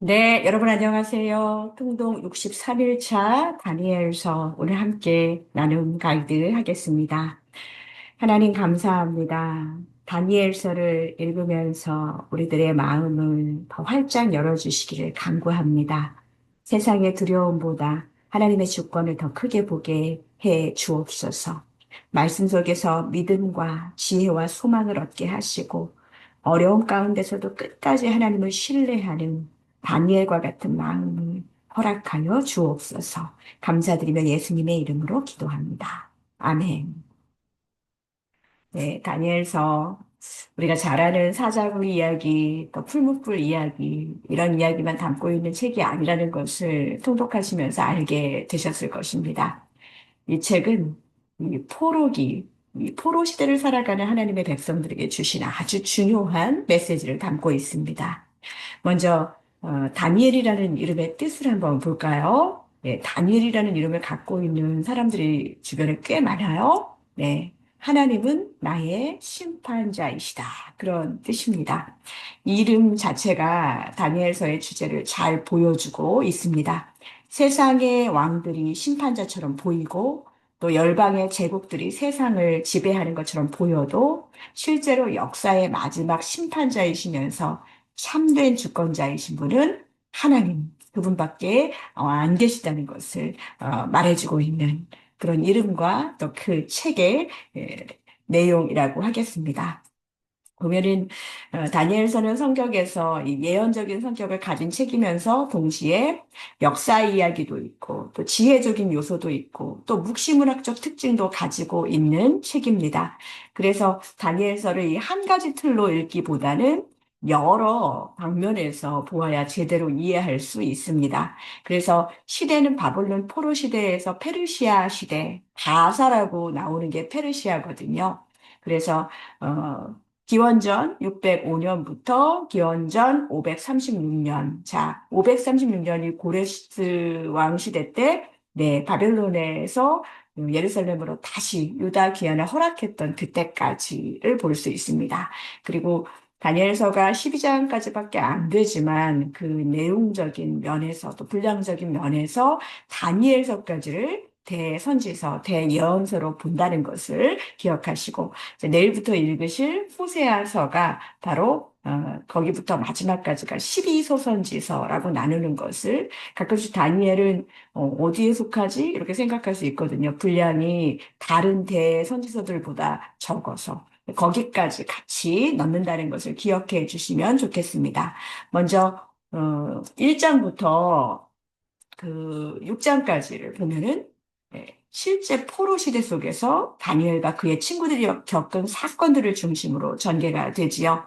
네, 여러분 안녕하세요. 통동 63일차 다니엘서 오늘 함께 나눔 가이드 하겠습니다. 하나님 감사합니다. 다니엘서를 읽으면서 우리들의 마음을 더 활짝 열어주시기를 간구합니다. 세상의 두려움보다 하나님의 주권을 더 크게 보게 해 주옵소서. 말씀 속에서 믿음과 지혜와 소망을 얻게 하시고 어려움 가운데서도 끝까지 하나님을 신뢰하는 다니엘과 같은 마음을 허락하여 주옵소서. 감사드리며 예수님의 이름으로 기도합니다. 아멘. 네, 다니엘서 우리가 잘 아는 사자굴 이야기, 또 풀무불 이야기, 이런 이야기만 담고 있는 책이 아니라는 것을 통독하시면서 알게 되셨을 것입니다. 이 책은 이 포로 시대를 살아가는 하나님의 백성들에게 주신 아주 중요한 메시지를 담고 있습니다. 먼저 다니엘이라는 이름의 뜻을 한번 볼까요? 네, 다니엘이라는 이름을 갖고 있는 사람들이 주변에 꽤 많아요. 네, 하나님은 나의 심판자이시다. 그런 뜻입니다. 이 이름 자체가 다니엘서의 주제를 잘 보여주고 있습니다. 세상의 왕들이 심판자처럼 보이고 또 열방의 제국들이 세상을 지배하는 것처럼 보여도 실제로 역사의 마지막 심판자이시면서 참된 주권자이신 분은 하나님, 그분밖에 안 계시다는 것을 말해주고 있는 그런 이름과 또 그 책의 내용이라고 하겠습니다. 보면은 다니엘서는 성격에서 이 예언적인 성격을 가진 책이면서 동시에 역사 이야기도 있고 또 지혜적인 요소도 있고 또 묵시문학적 특징도 가지고 있는 책입니다. 그래서 다니엘서를 이 한 가지 틀로 읽기보다는 여러 방면에서 보아야 제대로 이해할 수 있습니다. 그래서 시대는 바벨론 포로 시대에서 페르시아 시대, 바사라고 나오는 게 페르시아거든요. 그래서 기원전 605년부터 기원전 536년. 자, 536년이 고레스 왕 시대 때, 네, 바벨론에서 예루살렘으로 다시 유다 귀환을 허락했던 그때까지를 볼 수 있습니다. 그리고 다니엘서가 12장까지밖에 안 되지만 그 내용적인 면에서도 분량적인 면에서 다니엘서까지를 대선지서, 대예언서로 본다는 것을 기억하시고 이제 내일부터 읽으실 호세아서가 바로 거기부터 마지막까지가 12소선지서라고 나누는 것을 가끔씩 다니엘은 어디에 속하지? 이렇게 생각할 수 있거든요. 분량이 다른 대선지서들보다 적어서. 거기까지 같이 넣는다는 것을 기억해 주시면 좋겠습니다. 먼저 1장부터 그 6장까지를 보면은 실제 포로 시대 속에서 다니엘과 그의 친구들이 겪은 사건들을 중심으로 전개가 되지요.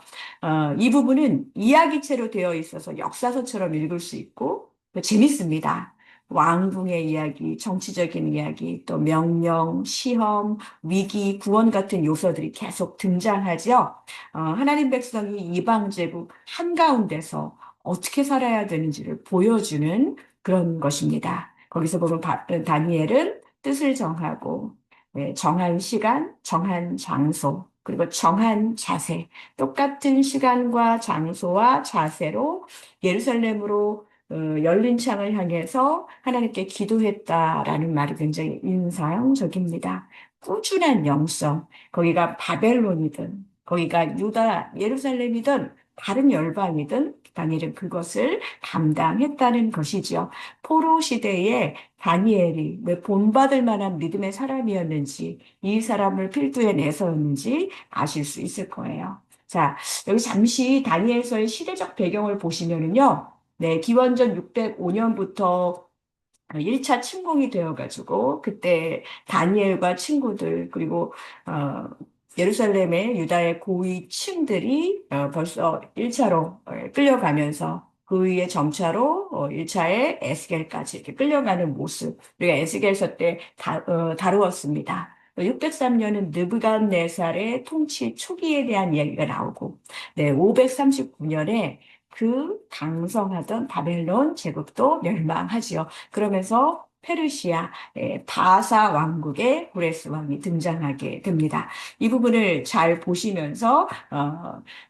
이 부분은 이야기체로 되어 있어서 역사서처럼 읽을 수 있고 또 재밌습니다. 왕궁의 이야기, 정치적인 이야기, 또 명령, 시험, 위기, 구원 같은 요소들이 계속 등장하지요. 하나님 백성이 이방 제국 한가운데서 어떻게 살아야 되는지를 보여주는 그런 것입니다. 거기서 보면 다니엘은 뜻을 정하고, 네, 정한 시간, 정한 장소, 그리고 정한 자세, 똑같은 시간과 장소와 자세로 예루살렘으로 열린 창을 향해서 하나님께 기도했다라는 말이 굉장히 인상적입니다. 꾸준한 영성, 거기가 바벨론이든, 거기가 유다, 예루살렘이든, 다른 열방이든, 다니엘은 그것을 감당했다는 것이죠. 포로 시대에 다니엘이 왜 본받을 만한 믿음의 사람이었는지, 이 사람을 필두에 내세웠는지 아실 수 있을 거예요. 자, 여기 잠시 다니엘서의 시대적 배경을 보시면은요, 네, 기원전 605년부터 1차 침공이 되어가지고, 그때 다니엘과 친구들, 그리고, 어, 예루살렘의 유다의 고위층들이 벌써 1차로 끌려가면서 그 위에 점차로 1차에 에스겔까지 이렇게 끌려가는 모습. 우리가 에스겔서 때 다루었습니다. 603년은 느부갓네살의 통치 초기에 대한 이야기가 나오고, 네, 539년에 그 강성하던 바벨론 제국도 멸망하지요. 그러면서 페르시아 바사 왕국의 고레스 왕이 등장하게 됩니다. 이 부분을 잘 보시면서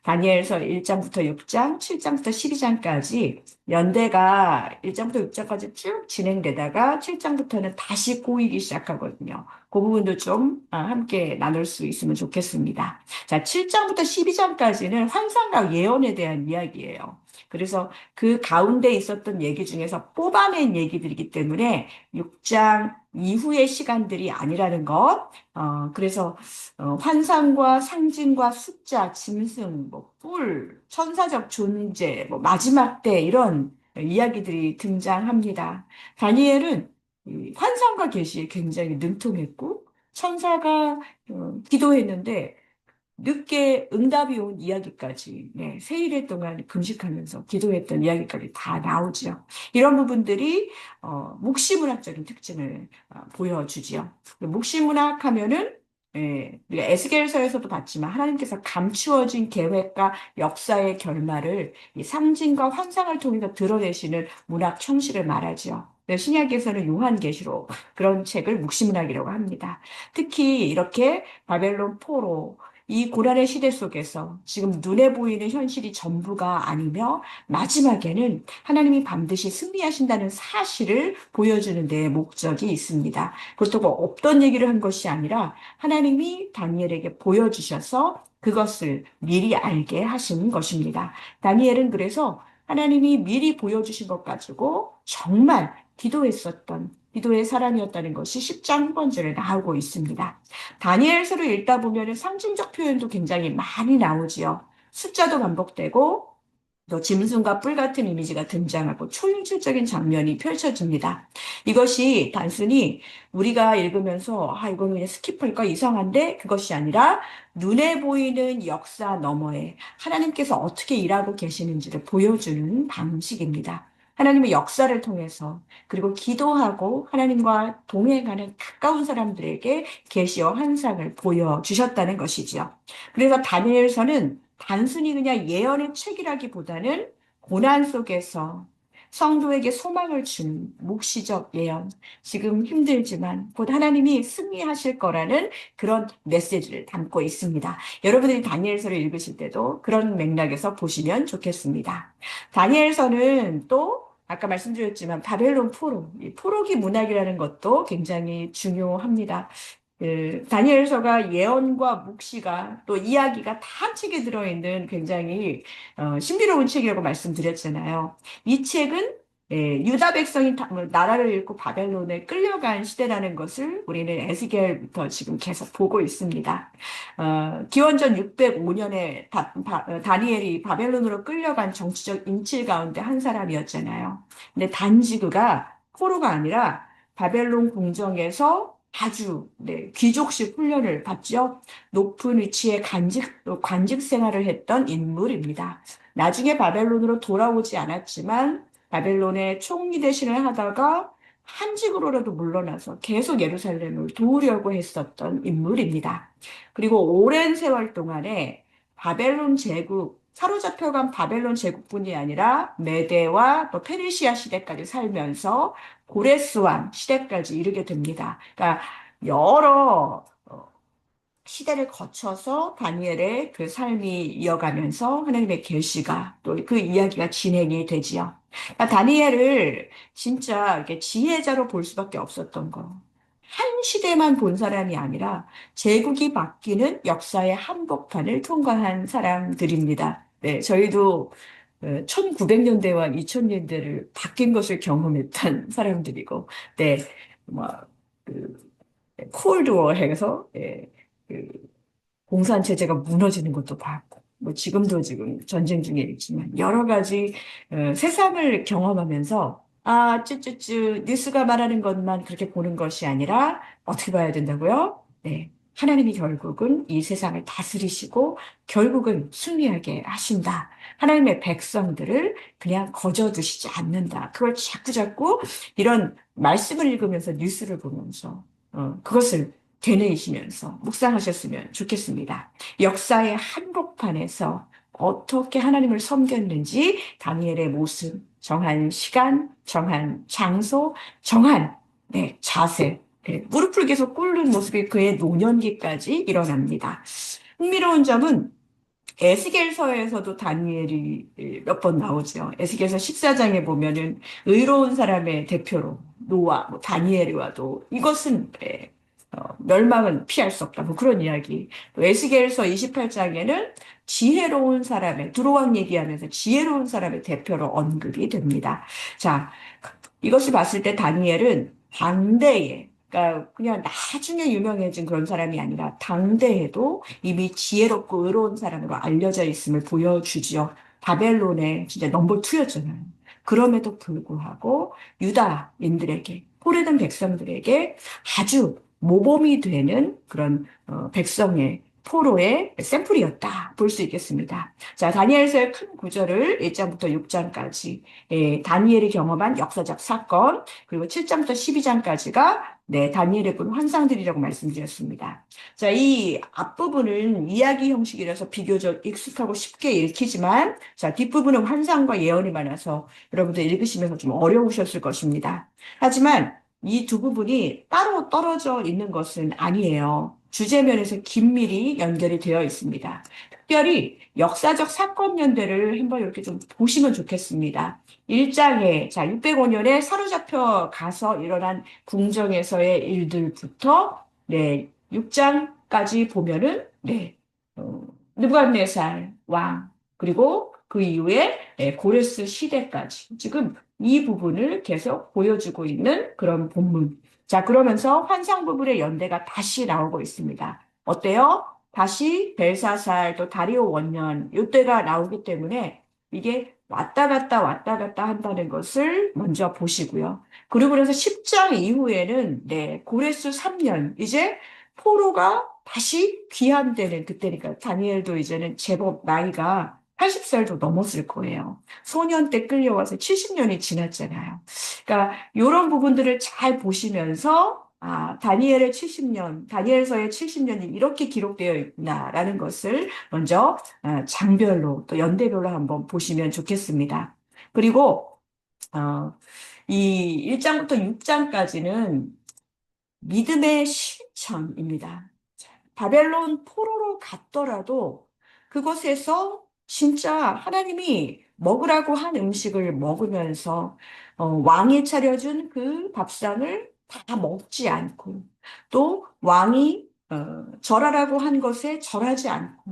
다니엘서 1장부터 6장, 7장부터 12장까지 연대가 1장부터 6장까지 쭉 진행되다가 7장부터는 다시 꼬이기 시작하거든요. 그 부분도 좀 함께 나눌 수 있으면 좋겠습니다. 자, 7장부터 12장까지는 환상과 예언에 대한 이야기예요. 그래서 그 가운데 있었던 얘기 중에서 뽑아낸 얘기들이기 때문에 6장 이후의 시간들이 아니라는 것. 그래서 환상과 상징과 숫자, 짐승, 뭐 뿔, 천사적 존재, 뭐 마지막 때 이런 이야기들이 등장합니다. 다니엘은 이 환상과 계시에 굉장히 능통했고 천사가 기도했는데 늦게 응답이 온 이야기까지, 네, 세일의 동안 금식하면서 기도했던 이야기까지 다 나오죠. 이런 부분들이, 묵시문학적인 특징을 보여주지요. 묵시문학 하면은, 우리가 에스겔서에서도 봤지만 하나님께서 감추어진 계획과 역사의 결말을 이 상징과 환상을 통해서 드러내시는 문학 형식을 말하죠. 신약에서는 요한계시록 그런 책을 묵시문학이라고 합니다. 특히 이렇게 바벨론 포로 이 고난의 시대 속에서 지금 눈에 보이는 현실이 전부가 아니며 마지막에는 하나님이 반드시 승리하신다는 사실을 보여주는 데 목적이 있습니다. 그렇다고 없던 얘기를 한 것이 아니라 하나님이 다니엘에게 보여주셔서 그것을 미리 알게 하신 것입니다. 다니엘은 그래서 하나님이 미리 보여주신 것 가지고 정말 기도의 사람이었다는 것이 10장 후반절에 나오고 있습니다. 다니엘서를 읽다 보면 상징적 표현도 굉장히 많이 나오지요. 숫자도 반복되고 또 짐승과 뿔 같은 이미지가 등장하고 초인질적인 장면이 펼쳐집니다. 이것이 단순히 우리가 읽으면서 이거는 그냥 스킵할까 이상한데 그것이 아니라 눈에 보이는 역사 너머에 하나님께서 어떻게 일하고 계시는지를 보여주는 방식입니다. 하나님의 역사를 통해서 그리고 기도하고 하나님과 동행하는 가까운 사람들에게 계시와 환상을 보여주셨다는 것이지요. 그래서 다니엘서는 단순히 그냥 예언의 책이라기보다는 고난 속에서 성도에게 소망을 주는 묵시적 예언. 지금 힘들지만 곧 하나님이 승리하실 거라는 그런 메시지를 담고 있습니다. 여러분들이 다니엘서를 읽으실 때도 그런 맥락에서 보시면 좋겠습니다. 다니엘서는 또 아까 말씀드렸지만 바벨론 포로, 이 포로기 문학이라는 것도 굉장히 중요합니다. 다니엘서가 예언과 묵시가 또 이야기가 다 한 책에 들어있는 굉장히 신비로운 책이라고 말씀드렸잖아요. 이 책은 유다 백성이 나라를 잃고 바벨론에 끌려간 시대라는 것을 우리는 에스겔부터 지금 계속 보고 있습니다. 기원전 605년에 다니엘이 바벨론으로 끌려간 정치적 인질 가운데 한 사람이었잖아요. 근데 단지 그가 포로가 아니라 바벨론 궁정에서 아주 귀족식 훈련을 받죠. 높은 위치에 관직 생활을 했던 인물입니다. 나중에 바벨론으로 돌아오지 않았지만 바벨론의 총리 대신을 하다가 한직으로라도 물러나서 계속 예루살렘을 도우려고 했었던 인물입니다. 그리고 오랜 세월 동안에 바벨론 제국, 사로잡혀간 바벨론 제국뿐이 아니라 메대와 또 페르시아 시대까지 살면서 고레스 왕 시대까지 이르게 됩니다. 그러니까 여러 시대를 거쳐서 다니엘의 그 삶이 이어가면서 하나님의 계시가 또 그 이야기가 진행이 되지요. 그러니까 다니엘을 진짜 이렇게 지혜자로 볼 수밖에 없었던 거. 한 시대만 본 사람이 아니라 제국이 바뀌는 역사의 한복판을 통과한 사람들입니다. 네, 저희도 1900년대와 2000년대를 바뀐 것을 경험했던 사람들이고, 네, 뭐, 그, 콜드워 해서, 그 공산 체제가 무너지는 것도 봤고, 뭐 지금도 지금 전쟁 중에 있지만 여러 가지 세상을 경험하면서 쭈쭈쭈 뉴스가 말하는 것만 그렇게 보는 것이 아니라 어떻게 봐야 된다고요? 네. 하나님이 결국은 이 세상을 다스리시고 결국은 승리하게 하신다. 하나님의 백성들을 그냥 거저두시지 않는다. 그걸 자꾸자꾸 이런 말씀을 읽으면서 뉴스를 보면서 그것을 되뇌이시면서 묵상하셨으면 좋겠습니다. 역사의 한복판에서 어떻게 하나님을 섬겼는지 다니엘의 모습, 정한 시간, 정한 장소, 정한 네, 자세. 네, 무릎을 계속 꿇는 모습이 그의 노년기까지 일어납니다. 흥미로운 점은 에스겔서에서도 다니엘이 몇 번 나오죠. 에스겔서 14장에 보면은 의로운 사람의 대표로 노아, 뭐 다니엘이와도 이것은 멸망은 피할 수 없다. 뭐 그런 이야기. 또 에스겔서 28장에는 지혜로운 사람의 두로왕 얘기하면서 지혜로운 사람의 대표로 언급이 됩니다. 자, 이것을 봤을 때 다니엘은 당대에, 그러니까 그냥 나중에 유명해진 그런 사람이 아니라 당대에도 이미 지혜롭고 의로운 사람으로 알려져 있음을 보여주지요. 바벨론의 진짜 넘버 투였잖아요. 그럼에도 불구하고 유다인들에게, 포로된 백성들에게 아주 모범이 되는 그런 백성의 포로의 샘플이었다 볼 수 있겠습니다. 자, 다니엘서의 큰 구절을 1장부터 6장까지 다니엘이 경험한 역사적 사건, 그리고 7장부터 12장까지가 다니엘의 본 환상들이라고 말씀드렸습니다. 자, 이 앞부분은 이야기 형식이라서 비교적 익숙하고 쉽게 읽히지만, 자, 뒷부분은 환상과 예언이 많아서 여러분들 읽으시면서 좀 어려우셨을 것입니다. 하지만 이 두 부분이 따로 떨어져 있는 것은 아니에요. 주제면에서 긴밀히 연결이 되어 있습니다. 특별히 역사적 사건 연대를 한번 이렇게 좀 보시면 좋겠습니다. 1장에, 자, 605년에 사로잡혀 가서 일어난 궁정에서의 일들부터, 6장까지 보면은, 느부갓네살 왕, 그리고 그 이후에 고레스 시대까지 지금 이 부분을 계속 보여주고 있는 그런 본문. 자, 그러면서 환상 부분의 연대가 다시 나오고 있습니다. 어때요? 다시 벨사살 또 다리오 원년 이때가 나오기 때문에 이게 왔다 갔다 한다는 것을 먼저 보시고요. 그리고 그래서 10장 이후에는 고레스 3년 이제 포로가 다시 귀환되는 그때니까 다니엘도 이제는 제법 나이가 80살도 넘었을 거예요. 소년 때 끌려와서 70년이 지났잖아요. 그러니까 이런 부분들을 잘 보시면서 다니엘의 70년, 다니엘서의 70년이 이렇게 기록되어 있구나라는 것을 먼저 장별로 또 연대별로 한번 보시면 좋겠습니다. 그리고 어, 이 1장부터 6장까지는 믿음의 실천입니다. 바벨론 포로로 갔더라도 그곳에서 진짜 하나님이 먹으라고 한 음식을 먹으면서 왕이 차려준 그 밥상을 다 먹지 않고 또 왕이 절하라고 한 것에 절하지 않고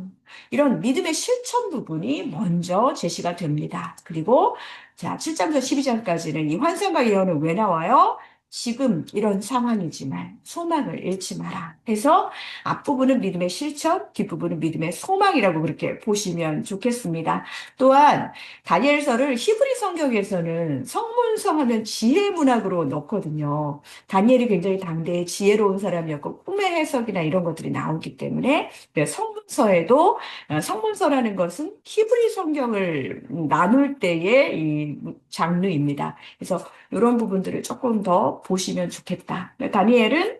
이런 믿음의 실천 부분이 먼저 제시가 됩니다. 그리고 자, 7장부터 12장까지는 이 환상과 예언은 왜 나와요? 지금 이런 상황이지만 소망을 잃지 마라 해서 앞부분은 믿음의 실천, 뒷부분은 믿음의 소망이라고 그렇게 보시면 좋겠습니다. 또한 다니엘서를 히브리 성경에서는 성문서 하면 지혜 문학으로 넣거든요. 다니엘이 굉장히 당대의 지혜로운 사람이었고 꿈의 해석이나 이런 것들이 나오기 때문에 성문서에도 성문서라는 것은 히브리 성경을 나눌 때의 이 장르입니다. 그래서 이런 부분들을 조금 더 보시면 좋겠다. 다니엘은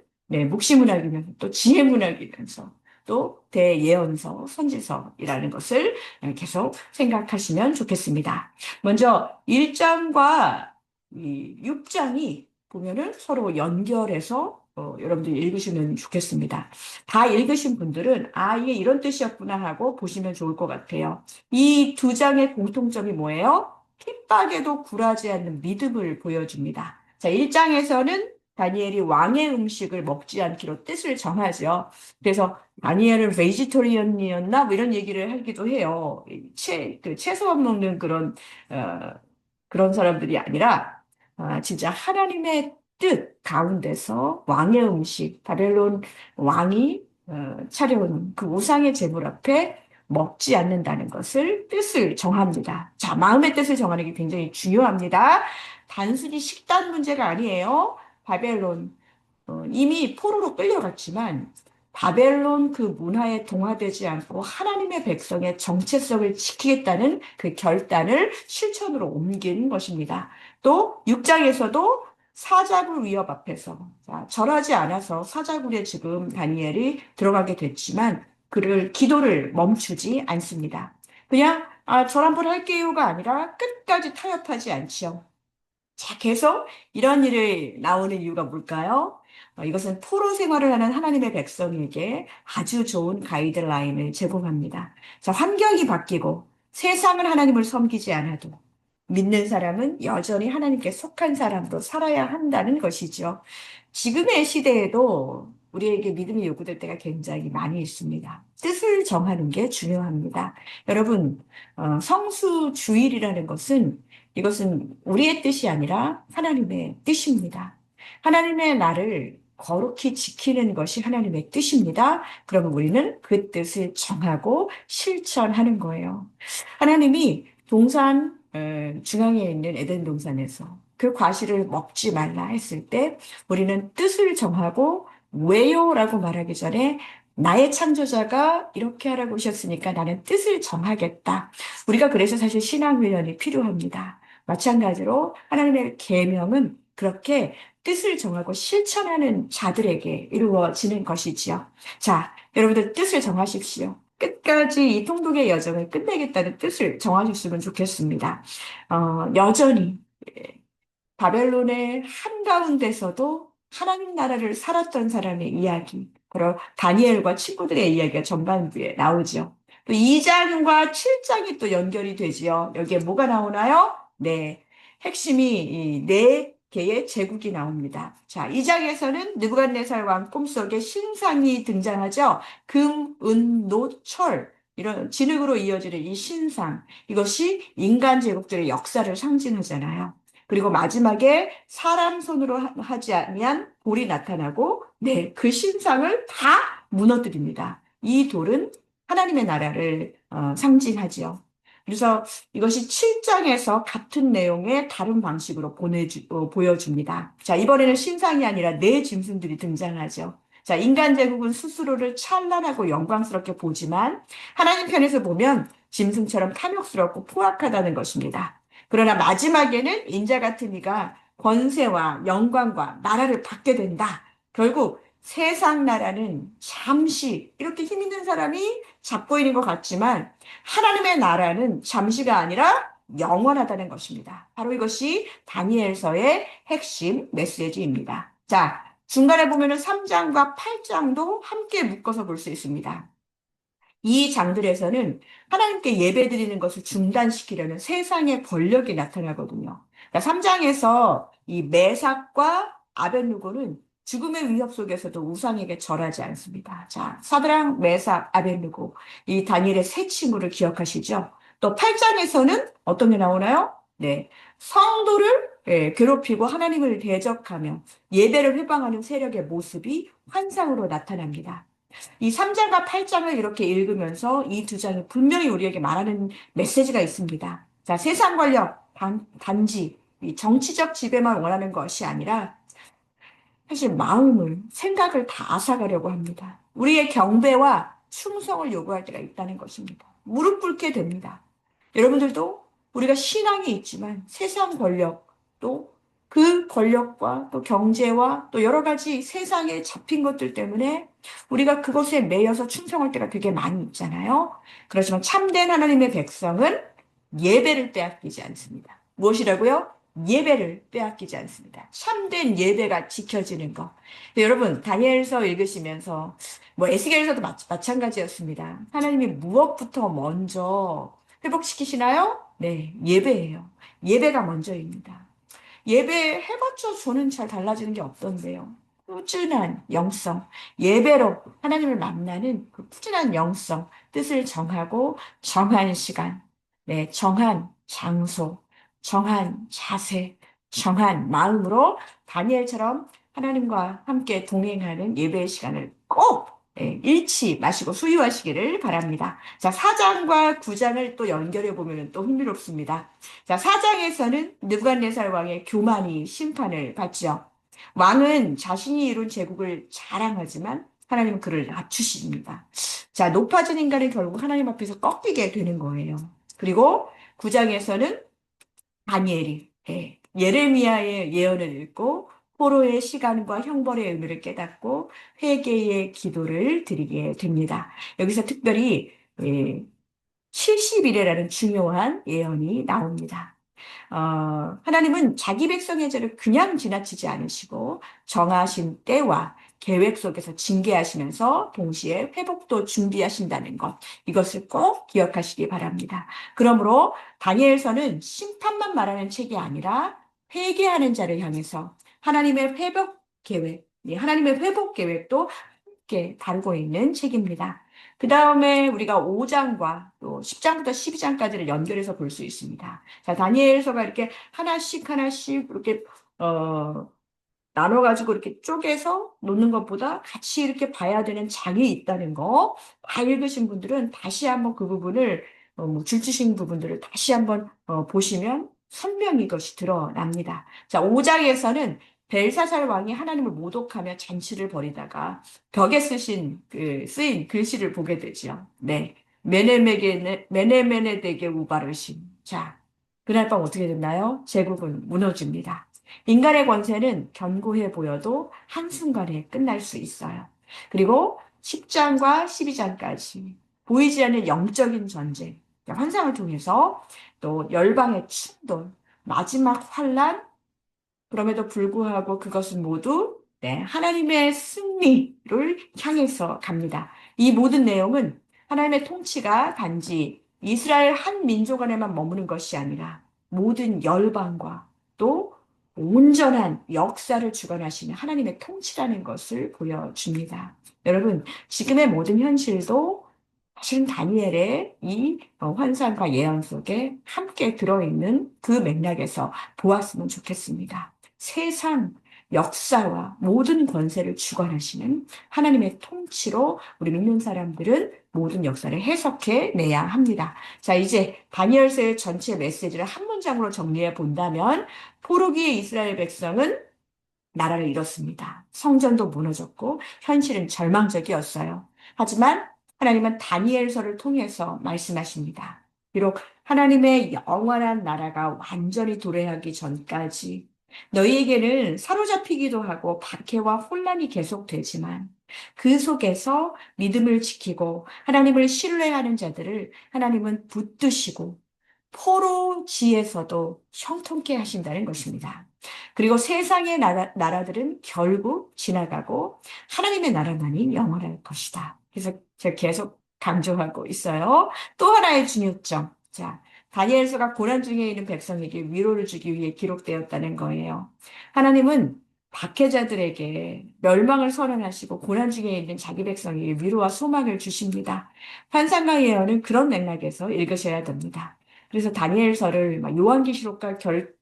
묵시문학이면서 또 지혜문학이면서 또 대예언서, 선지서이라는 것을 계속 생각하시면 좋겠습니다. 먼저 1장과 이 6장이 보면은 서로 연결해서 여러분들이 읽으시면 좋겠습니다. 다 읽으신 분들은 이게 이런 뜻이었구나 하고 보시면 좋을 것 같아요. 이 두 장의 공통점이 뭐예요? 핍박에도 굴하지 않는 믿음을 보여줍니다. 자, 1장에서는 다니엘이 왕의 음식을 먹지 않기로 뜻을 정하죠. 그래서 다니엘은 베지터리언이었나? 뭐 이런 얘기를 하기도 해요. 채소만 먹는 그런 사람들이 아니라, 진짜 하나님의 뜻 가운데서 왕의 음식, 바벨론 왕이 차려온 그 우상의 제물 앞에 먹지 않는다는 것을 뜻을 정합니다. 자, 마음의 뜻을 정하는 게 굉장히 중요합니다. 단순히 식단 문제가 아니에요. 바벨론 이미 포로로 끌려갔지만 바벨론 그 문화에 동화되지 않고 하나님의 백성의 정체성을 지키겠다는 그 결단을 실천으로 옮긴 것입니다. 또 6장에서도 사자굴 위협 앞에서 절하지 않아서 사자굴에 지금 다니엘이 들어가게 됐지만 그를 기도를 멈추지 않습니다. 그냥 절 한번 할게요가 아니라 끝까지 타협하지 않지요. 자, 계속 이런 일이 나오는 이유가 뭘까요? 이것은 포로 생활을 하는 하나님의 백성에게 아주 좋은 가이드라인을 제공합니다. 자, 환경이 바뀌고 세상은 하나님을 섬기지 않아도 믿는 사람은 여전히 하나님께 속한 사람으로 살아야 한다는 것이죠. 지금의 시대에도 우리에게 믿음이 요구될 때가 굉장히 많이 있습니다. 뜻을 정하는 게 중요합니다. 여러분, 성수주일이라는 것은 이것은 우리의 뜻이 아니라 하나님의 뜻입니다. 하나님의 날을 거룩히 지키는 것이 하나님의 뜻입니다. 그러면 우리는 그 뜻을 정하고 실천하는 거예요. 하나님이 동산 중앙에 있는 에덴 동산에서 그 과실을 먹지 말라 했을 때 우리는 뜻을 정하고 왜요라고 말하기 전에 나의 창조자가 이렇게 하라고 하셨으니까 나는 뜻을 정하겠다. 우리가 그래서 사실 신앙훈련이 필요합니다. 마찬가지로 하나님의 계명은 그렇게 뜻을 정하고 실천하는 자들에게 이루어지는 것이지요. 자, 여러분들 뜻을 정하십시오. 끝까지 이 통독의 여정을 끝내겠다는 뜻을 정하셨으면 좋겠습니다. 여전히 바벨론의 한가운데서도 하나님 나라를 살았던 사람의 이야기, 바로 다니엘과 친구들의 이야기가 전반부에 나오죠. 또 2장과 7장이 또 연결이 되지요. 여기에 뭐가 나오나요? 네, 핵심이 이 네 개의 제국이 나옵니다. 자, 2장에서는 느부갓네살 왕 꿈속에 신상이 등장하죠. 금, 은, 노, 철 이런 진흙으로 이어지는 이 신상, 이것이 인간 제국들의 역사를 상징하잖아요. 그리고 마지막에 사람 손으로 하지 아니한 돌이 나타나고, 네, 그 신상을 다 무너뜨립니다. 이 돌은 하나님의 나라를 상징하지요. 그래서 이것이 7장에서 같은 내용의 다른 방식으로 보여줍니다. 자, 이번에는 신상이 아니라 네 짐승들이 등장하죠. 자, 인간 제국은 스스로를 찬란하고 영광스럽게 보지만 하나님 편에서 보면 짐승처럼 탐욕스럽고 포악하다는 것입니다. 그러나 마지막에는 인자 같은 이가 권세와 영광과 나라를 받게 된다. 결국 세상 나라는 잠시 이렇게 힘 있는 사람이 잡고 있는 것 같지만 하나님의 나라는 잠시가 아니라 영원하다는 것입니다. 바로 이것이 다니엘서의 핵심 메시지입니다. 자, 중간에 보면은 3장과 8장도 함께 묶어서 볼 수 있습니다. 이 장들에서는 하나님께 예배드리는 것을 중단시키려는 세상의 권력이 나타나거든요. 그러니까 3장에서 이 메삭과 아벳누고는 죽음의 위협 속에서도 우상에게 절하지 않습니다. 자, 사드랑, 메삭, 아벳누고, 이 다니엘의 세 친구를 기억하시죠? 또 8장에서는 어떤 게 나오나요? 네, 성도를 괴롭히고 하나님을 대적하며 예배를 회방하는 세력의 모습이 환상으로 나타납니다. 이 3장과 8장을 이렇게 읽으면서 이 두 장이 분명히 우리에게 말하는 메시지가 있습니다. 자, 세상 권력, 단지 이 정치적 지배만 원하는 것이 아니라 사실 마음을, 생각을 다 앗아가려고 합니다. 우리의 경배와 충성을 요구할 때가 있다는 것입니다. 무릎 꿇게 됩니다. 여러분들도 우리가 신앙이 있지만 세상 권력, 또 그 권력과 또 경제와 또 여러 가지 세상에 잡힌 것들 때문에 우리가 그것에 매여서 충성할 때가 되게 많이 있잖아요. 그렇지만 참된 하나님의 백성은 예배를 빼앗기지 않습니다. 무엇이라고요? 예배를 빼앗기지 않습니다. 참된 예배가 지켜지는 것. 여러분, 다니엘서 읽으시면서 뭐 에스겔서도 마찬가지였습니다. 하나님이 무엇부터 먼저 회복시키시나요? 네, 예배예요. 예배가 먼저입니다. 예배 해봤자 저는 잘 달라지는 게 없던데요. 꾸준한 영성, 예배로 하나님을 만나는 그 꾸준한 영성, 뜻을 정하고 정한 시간, 네, 정한 장소, 정한 자세, 정한 마음으로 다니엘처럼 하나님과 함께 동행하는 예배의 시간을 꼭 잃지 마시고 소유하시기를 바랍니다. 자, 4장과 9장을 또 연결해 보면 또 흥미롭습니다. 자, 4장에서는 느부갓네살 왕의 교만이 심판을 받죠. 왕은 자신이 이룬 제국을 자랑하지만 하나님은 그를 낮추십니다. 자, 높아진 인간은 결국 하나님 앞에서 꺾이게 되는 거예요. 그리고 9장에서는 다니엘이 예레미야의 예언을 읽고 포로의 시간과 형벌의 의미를 깨닫고 회개의 기도를 드리게 됩니다. 여기서 특별히 70일이라는 중요한 예언이 나옵니다. 하나님은 자기 백성의 죄를 그냥 지나치지 않으시고 정하신 때와 계획 속에서 징계하시면서 동시에 회복도 준비하신다는 것, 이것을 꼭 기억하시기 바랍니다. 그러므로 다니엘서는 심판만 말하는 책이 아니라 회개하는 자를 향해서 하나님의 회복 계획, 하나님의 회복 계획도 함께 다루고 있는 책입니다. 그 다음에 우리가 5장과 또 10장부터 12장까지를 연결해서 볼 수 있습니다. 자, 다니엘서가 이렇게 하나씩 하나씩 이렇게 어, 나눠가지고 이렇게 쪼개서 놓는 것보다 같이 이렇게 봐야 되는 장이 있다는 거, 다 읽으신 분들은 다시 한번 그 부분을, 뭐 줄치신 부분들을 다시 한번 보시면 선명히 이것이 드러납니다. 자, 5장에서는 벨사살 왕이 하나님을 모독하며 잔치를 벌이다가 벽에 쓰인 글씨를 보게 되죠. 네. 메네메네덱의 우바르신. 자, 그날 밤 어떻게 됐나요? 제국은 무너집니다. 인간의 권세는 견고해 보여도 한순간에 끝날 수 있어요. 그리고 10장과 12장까지 보이지 않는 영적인 전쟁, 환상을 통해서 또 열방의 충돌, 마지막 환란, 그럼에도 불구하고 그것은 모두 하나님의 승리를 향해서 갑니다. 이 모든 내용은 하나님의 통치가 단지 이스라엘 한 민족 안에만 머무는 것이 아니라 모든 열방과 또 온전한 역사를 주관하시는 하나님의 통치라는 것을 보여줍니다. 여러분, 지금의 모든 현실도 사실은 다니엘의 이 환상과 예언 속에 함께 들어있는 그 맥락에서 보았으면 좋겠습니다. 세상, 역사와 모든 권세를 주관하시는 하나님의 통치로 우리 믿는 사람들은 모든 역사를 해석해 내야 합니다. 자, 이제 다니엘서의 전체 메시지를 한 문장으로 정리해 본다면 포로기의 이스라엘 백성은 나라를 잃었습니다. 성전도 무너졌고 현실은 절망적이었어요. 하지만 하나님은 다니엘서를 통해서 말씀하십니다. 비록 하나님의 영원한 나라가 완전히 도래하기 전까지 너희에게는 사로잡히기도 하고 박해와 혼란이 계속되지만 그 속에서 믿음을 지키고 하나님을 신뢰하는 자들을 하나님은 붙드시고 포로지에서도 형통케 하신다는 것입니다. 그리고 세상의 나라들은 결국 지나가고 하나님의 나라만이 영원할 것이다. 그래서 제가 계속 강조하고 있어요. 또 하나의 중요점. 자, 다니엘서가 고난 중에 있는 백성에게 위로를 주기 위해 기록되었다는 거예요. 하나님은 박해자들에게 멸망을 선언하시고 고난 중에 있는 자기 백성에게 위로와 소망을 주십니다. 환상과 예언은 그런 맥락에서 읽으셔야 됩니다. 그래서 다니엘서를 요한계시록과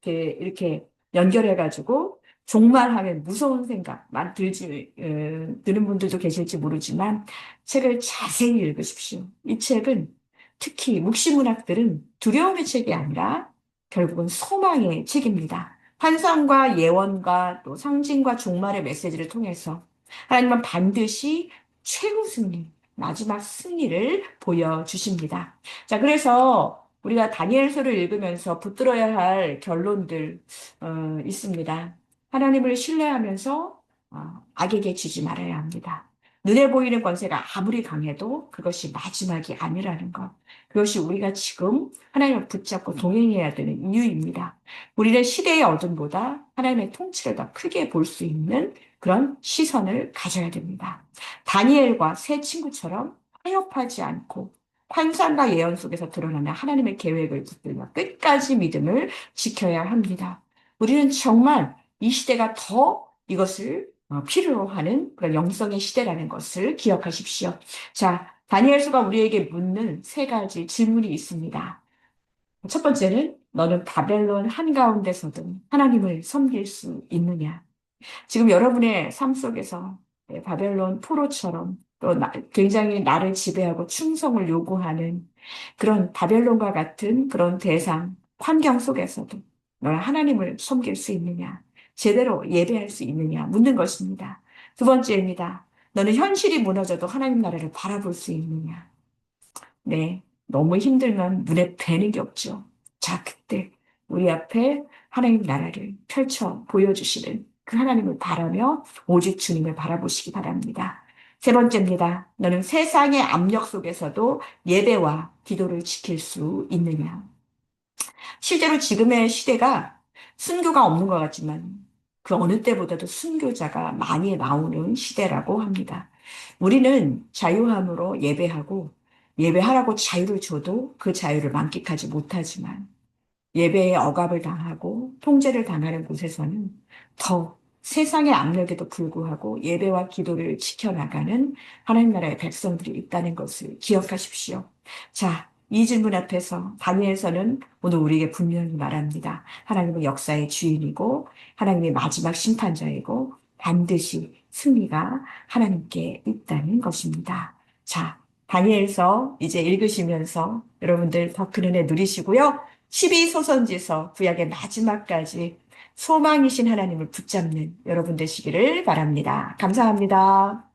이렇게 연결해가지고 종말하면 무서운 생각만 드는 분들도 계실지 모르지만 책을 자세히 읽으십시오. 이 책은 특히 묵시문학들은 두려움의 책이 아니라 결국은 소망의 책입니다. 환상과 예언과 또 상징과 종말의 메시지를 통해서 하나님은 반드시 최후 승리, 마지막 승리를 보여주십니다. 자, 그래서 우리가 다니엘서를 읽으면서 붙들어야 할 결론들 있습니다. 하나님을 신뢰하면서 악에게 지지 말아야 합니다. 눈에 보이는 권세가 아무리 강해도 그것이 마지막이 아니라는 것. 그것이 우리가 지금 하나님을 붙잡고 동행해야 되는 이유입니다. 우리는 시대의 어둠보다 하나님의 통치를 더 크게 볼 수 있는 그런 시선을 가져야 됩니다. 다니엘과 세 친구처럼 타협하지 않고 환상과 예언 속에서 드러나는 하나님의 계획을 붙들며 끝까지 믿음을 지켜야 합니다. 우리는 정말 이 시대가 더 이것을 필요로 하는 그런 영성의 시대라는 것을 기억하십시오. 자, 다니엘서가 우리에게 묻는 세 가지 질문이 있습니다. 첫 번째는 너는 바벨론 한가운데서도 하나님을 섬길 수 있느냐? 지금 여러분의 삶 속에서 바벨론 포로처럼 또 굉장히 나를 지배하고 충성을 요구하는 그런 바벨론과 같은 그런 대상, 환경 속에서도 너는 하나님을 섬길 수 있느냐? 제대로 예배할 수 있느냐? 묻는 것입니다. 두 번째입니다. 너는 현실이 무너져도 하나님 나라를 바라볼 수 있느냐? 네, 너무 힘들면 눈에 뵈는 게 없죠. 자, 그때 우리 앞에 하나님 나라를 펼쳐 보여주시는 그 하나님을 바라며 오직 주님을 바라보시기 바랍니다. 세 번째입니다. 너는 세상의 압력 속에서도 예배와 기도를 지킬 수 있느냐? 실제로 지금의 시대가 순교가 없는 것 같지만 그 어느 때보다도 순교자가 많이 나오는 시대라고 합니다. 우리는 자유함으로 예배하고 예배하라고 자유를 줘도 그 자유를 만끽하지 못하지만 예배에 억압을 당하고 통제를 당하는 곳에서는 더 세상의 압력에도 불구하고 예배와 기도를 지켜나가는 하나님 나라의 백성들이 있다는 것을 기억하십시오. 자, 이 질문 앞에서 다니엘서는 오늘 우리에게 분명히 말합니다. 하나님은 역사의 주인이고 하나님의 마지막 심판자이고 반드시 승리가 하나님께 있다는 것입니다. 자, 다니엘서 이제 읽으시면서 여러분들 더 큰 은혜 누리시고요. 12소선지서 구약의 마지막까지 소망이신 하나님을 붙잡는 여러분 되시기를 바랍니다. 감사합니다.